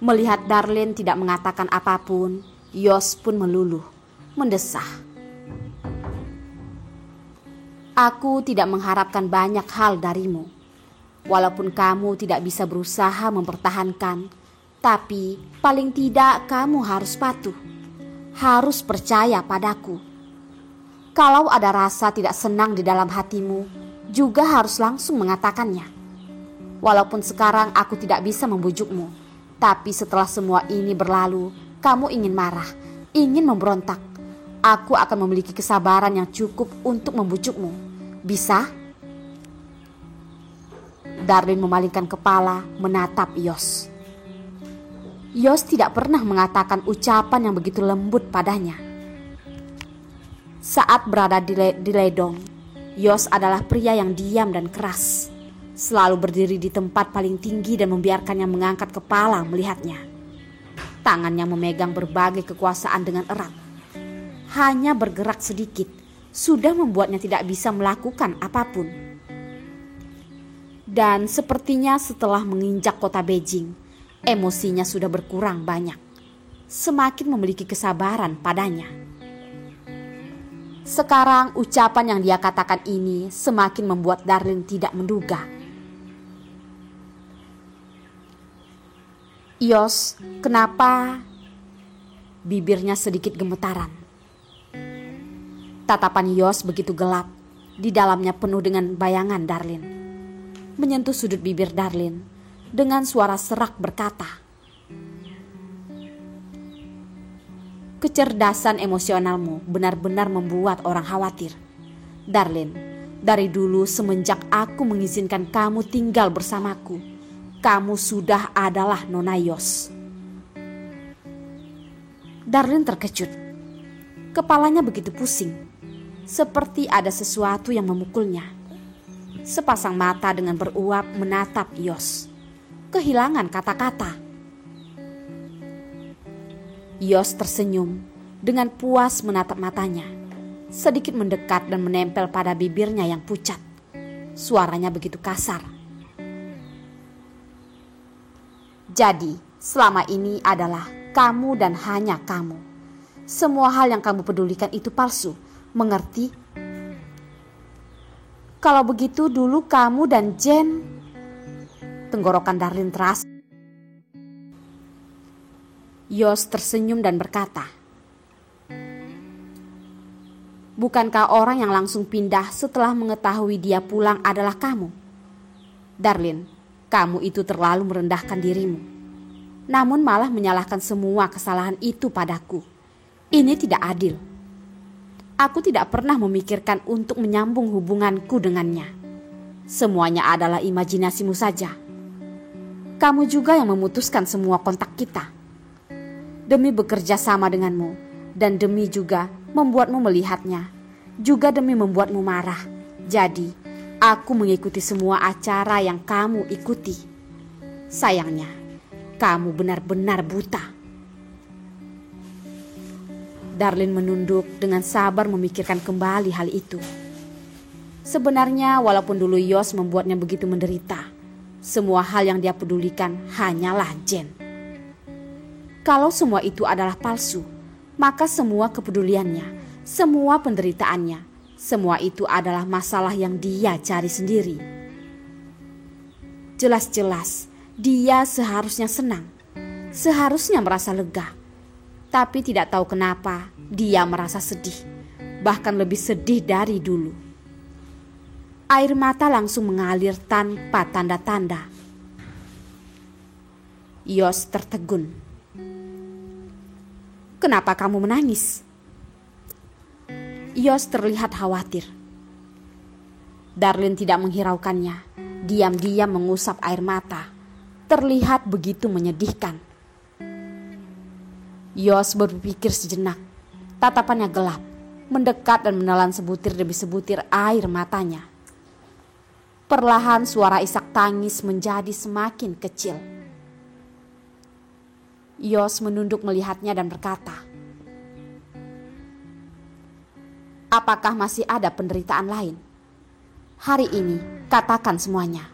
Melihat Darlene tidak mengatakan apapun, Yos pun meluluh, mendesah. Aku tidak mengharapkan banyak hal darimu. Walaupun kamu tidak bisa berusaha mempertahankan, tapi paling tidak kamu harus patuh. Harus percaya padaku. Kalau ada rasa tidak senang di dalam hatimu, juga harus langsung mengatakannya. Walaupun sekarang aku tidak bisa membujukmu, tapi setelah semua ini berlalu, kamu ingin marah, ingin memberontak. Aku akan memiliki kesabaran yang cukup untuk membujukmu. Bisa? Darlene memalingkan kepala menatap Yos. Yos tidak pernah mengatakan ucapan yang begitu lembut padanya. Saat berada di ledong, Yos adalah pria yang diam dan keras. Selalu berdiri di tempat paling tinggi dan membiarkannya mengangkat kepala melihatnya. Tangannya memegang berbagai kekuasaan dengan erat. Hanya bergerak sedikit sudah membuatnya tidak bisa melakukan apapun. Dan sepertinya setelah menginjak kota Beijing, emosinya sudah berkurang banyak. Semakin memiliki kesabaran padanya. Sekarang ucapan yang dia katakan ini semakin membuat Darlene tidak menduga. Yos, kenapa? Bibirnya sedikit gemetaran. Tatapan Yos begitu gelap, di dalamnya penuh dengan bayangan Darlene. Menyentuh sudut bibir Darlene, dengan suara serak berkata, "Kecerdasan emosionalmu benar-benar membuat orang khawatir. Darlene, dari dulu semenjak aku mengizinkan kamu tinggal bersamaku, kamu sudah adalah Nona Yos." Darlene terkejut. Kepalanya begitu pusing, seperti ada sesuatu yang memukulnya. Sepasang mata dengan beruap menatap Yos. Kehilangan kata-kata. Yos tersenyum dengan puas menatap matanya. Sedikit mendekat dan menempel pada bibirnya yang pucat. Suaranya begitu kasar. "Jadi, selama ini adalah kamu dan hanya kamu. Semua hal yang kamu pedulikan itu palsu, mengerti? Kalau begitu dulu kamu dan Jen..." Tenggorokan Darlene terasa. Yos tersenyum dan berkata, "Bukankah orang yang langsung pindah setelah mengetahui dia pulang adalah kamu? Darlene, kamu itu terlalu merendahkan dirimu. Namun malah menyalahkan semua kesalahan itu padaku. Ini tidak adil. Aku tidak pernah memikirkan untuk menyambung hubunganku dengannya. Semuanya adalah imajinasimu saja. Kamu juga yang memutuskan semua kontak kita. Demi bekerja sama denganmu, dan demi juga membuatmu melihatnya, juga demi membuatmu marah. Jadi, aku mengikuti semua acara yang kamu ikuti. Sayangnya, kamu benar-benar buta." Darlene menunduk dengan sabar memikirkan kembali hal itu. Sebenarnya walaupun dulu Yos membuatnya begitu menderita, semua hal yang dia pedulikan hanyalah Jen. Kalau semua itu adalah palsu, maka semua kepeduliannya, semua penderitaannya, semua itu adalah masalah yang dia cari sendiri. Jelas-jelas dia seharusnya senang, seharusnya merasa lega. Tapi tidak tahu kenapa dia merasa sedih, bahkan lebih sedih dari dulu. Air mata langsung mengalir tanpa tanda-tanda. Yos tertegun. "Kenapa kamu menangis?" Yos terlihat khawatir. Darlene tidak menghiraukannya, diam-diam mengusap air mata. Terlihat begitu menyedihkan. Yos berpikir sejenak. Tatapannya gelap, mendekat dan menelan sebutir demi sebutir air matanya. Perlahan suara isak tangis menjadi semakin kecil. Yos menunduk melihatnya dan berkata, "Apakah masih ada penderitaan lain? Hari ini katakan semuanya.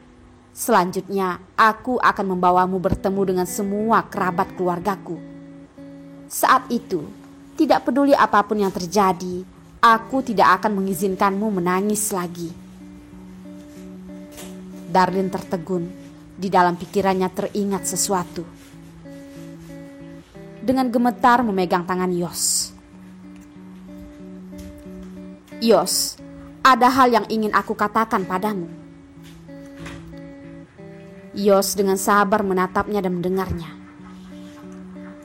Selanjutnya, aku akan membawamu bertemu dengan semua kerabat keluargaku. Saat itu, tidak peduli apapun yang terjadi, aku tidak akan mengizinkanmu menangis lagi. Darlin tertegun. Di dalam pikirannya teringat sesuatu. Dengan gemetar memegang tangan Yos. Yos, ada hal yang ingin aku katakan padamu. Yos dengan sabar menatapnya dan mendengarnya.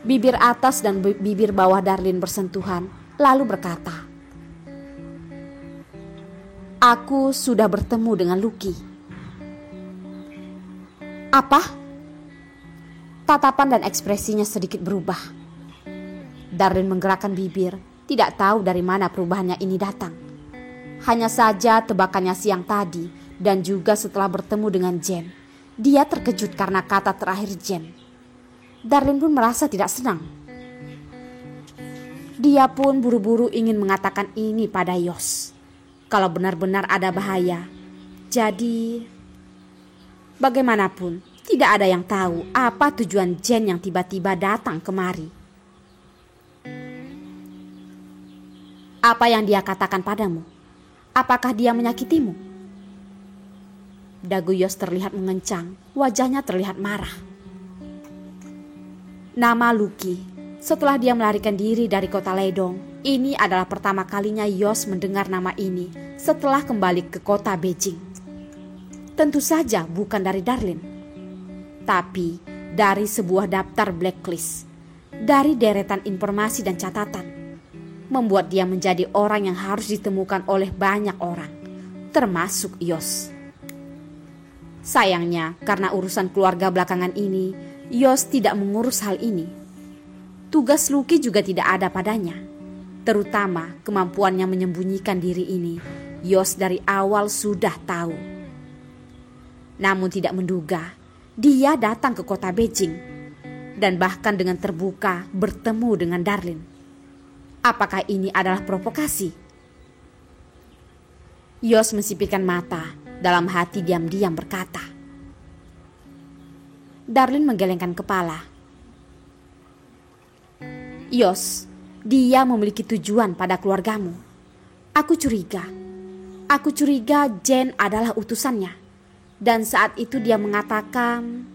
Bibir atas dan bibir bawah Darlin bersentuhan, lalu berkata, "Aku sudah bertemu dengan Lucky." "Apa?" Tatapan dan ekspresinya sedikit berubah. Darlin menggerakkan bibir, tidak tahu dari mana perubahannya ini datang. Hanya saja tebakannya siang tadi dan juga setelah bertemu dengan Jen. Dia terkejut karena kata terakhir Jen. Darlin pun merasa tidak senang. Dia pun buru-buru ingin mengatakan ini pada Yos. Kalau benar-benar ada bahaya. Jadi, bagaimanapun, tidak ada yang tahu apa tujuan Jen yang tiba-tiba datang kemari. Apa yang dia katakan padamu? Apakah dia menyakitimu? Dagu Yos terlihat mengencang, wajahnya terlihat marah. Nama Lucky. Setelah dia melarikan diri dari kota Ledong, ini adalah pertama kalinya Yos mendengar nama ini setelah kembali ke kota Beijing. Tentu saja bukan dari Darlin, tapi dari sebuah daftar blacklist, dari deretan informasi dan catatan, membuat dia menjadi orang yang harus ditemukan oleh banyak orang, termasuk Yos. Sayangnya, karena urusan keluarga belakangan ini, Yos tidak mengurus hal ini. Tugas Lucky juga tidak ada padanya, terutama kemampuannya menyembunyikan diri ini. Yos dari awal sudah tahu. Namun tidak menduga, dia datang ke kota Beijing dan bahkan dengan terbuka bertemu dengan Darlin. Apakah ini adalah provokasi? Yos mensipitkan mata. Dalam hati diam-diam berkata. Darlin menggelengkan kepala. Yos, dia memiliki tujuan pada keluargamu. Aku curiga Jen adalah utusannya. Dan saat itu dia mengatakan...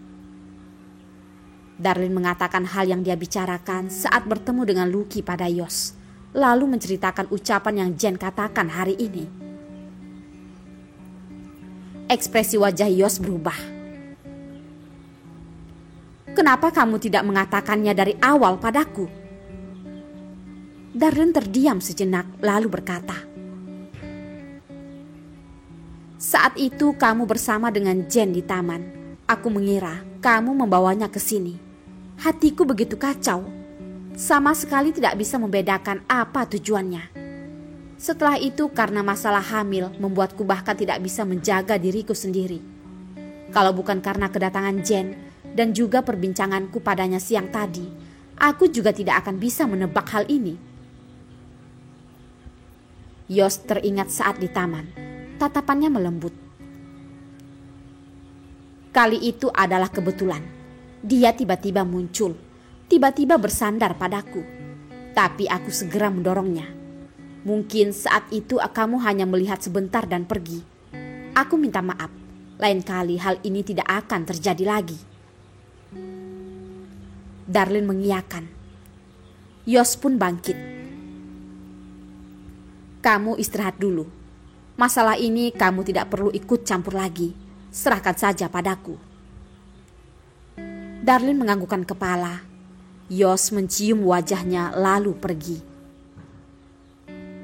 Darlin mengatakan hal yang dia bicarakan saat bertemu dengan Lucky pada Yos. Lalu menceritakan ucapan yang Jen katakan hari ini. Ekspresi wajah Yos berubah. Kenapa kamu tidak mengatakannya dari awal padaku? Darlin terdiam sejenak lalu berkata, saat itu kamu bersama dengan Jen di taman. Aku mengira kamu membawanya ke sini. Hatiku begitu kacau. Sama sekali tidak bisa membedakan apa tujuannya. Setelah itu karena masalah hamil membuatku bahkan tidak bisa menjaga diriku sendiri. Kalau bukan karena kedatangan Jen dan juga perbincanganku padanya siang tadi, aku juga tidak akan bisa menebak hal ini. Yos teringat saat di taman, tatapannya melembut. Kali itu adalah kebetulan. Dia tiba-tiba muncul, tiba-tiba bersandar padaku. Tapi aku segera mendorongnya. Mungkin saat itu kamu hanya melihat sebentar dan pergi. Aku minta maaf. Lain kali hal ini tidak akan terjadi lagi. Darlin mengiyakan. Yos pun bangkit. Kamu istirahat dulu. Masalah ini kamu tidak perlu ikut campur lagi. Serahkan saja padaku. Darlin menganggukkan kepala. Yos mencium wajahnya lalu pergi.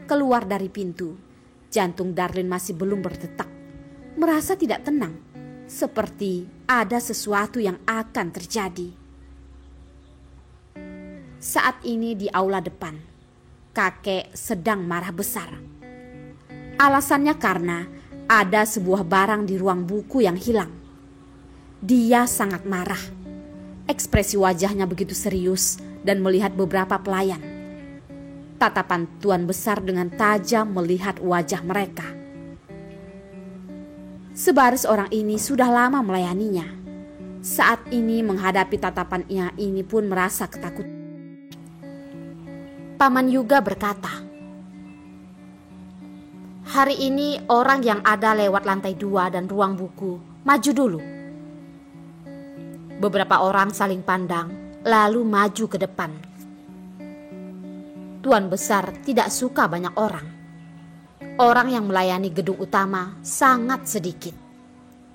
Keluar dari pintu, jantung Darlin masih belum berdetak. Merasa tidak tenang, seperti ada sesuatu yang akan terjadi. Saat ini di aula depan, kakek sedang marah besar. Alasannya karena ada sebuah barang di ruang buku yang hilang. Dia sangat marah. Ekspresi wajahnya begitu serius dan melihat beberapa pelayan. Tatapan tuan besar dengan tajam melihat wajah mereka. Sebaris orang ini sudah lama melayaninya. Saat ini menghadapi tatapannya ini pun merasa ketakutan. Paman Yuga berkata, "Hari ini orang yang ada lewat lantai 2 dan ruang buku, maju dulu." Beberapa orang saling pandang, lalu maju ke depan. Tuan besar tidak suka banyak orang. Orang yang melayani gedung utama sangat sedikit.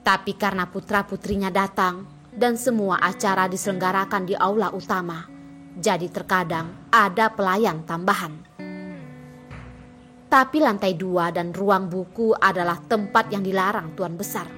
Tapi karena putra-putrinya datang dan semua acara diselenggarakan di aula utama, jadi terkadang ada pelayan tambahan. Tapi lantai 2 dan ruang buku adalah tempat yang dilarang tuan besar.